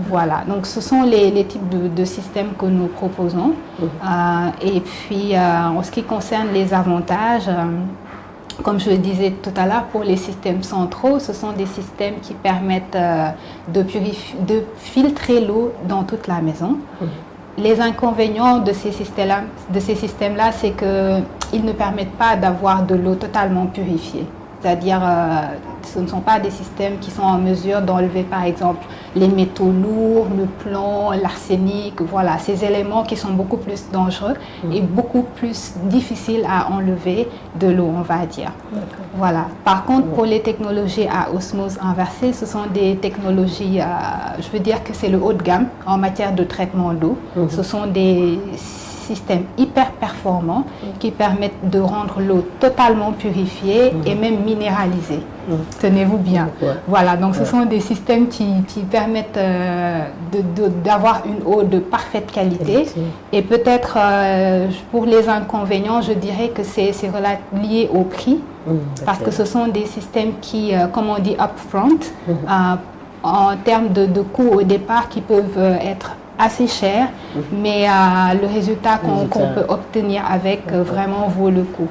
Voilà, donc ce sont les types de systèmes que nous proposons. Et puis, en ce qui concerne les avantages, comme je le disais tout à l'heure, pour les systèmes centraux, ce sont des systèmes qui permettent de filtrer l'eau dans toute la maison. Les inconvénients de ces systèmes-là, c'est qu'ils ne permettent pas d'avoir de l'eau totalement purifiée. C'est-à-dire, ce ne sont pas des systèmes qui sont en mesure d'enlever, par exemple, les métaux lourds, le plomb, l'arsenic, voilà, ces éléments qui sont beaucoup plus dangereux et beaucoup plus difficiles à enlever de l'eau, on va dire. Voilà. Par contre, pour les technologies à osmose inversée, ce sont des technologies, je veux dire que c'est le haut de gamme en matière de traitement d'eau. Ce sont des systèmes hyper performants qui permettent de rendre l'eau totalement purifiée et même minéralisée. Tenez-vous bien. Voilà, donc ce sont des systèmes qui permettent d'avoir une eau de parfaite qualité. Et peut-être pour les inconvénients, je dirais que c'est lié au prix, parce que ce sont des systèmes qui, comme on dit, upfront, en termes de coûts au départ, qui peuvent être assez cher, mais le résultat qu'on peut obtenir avec vraiment vaut le coup.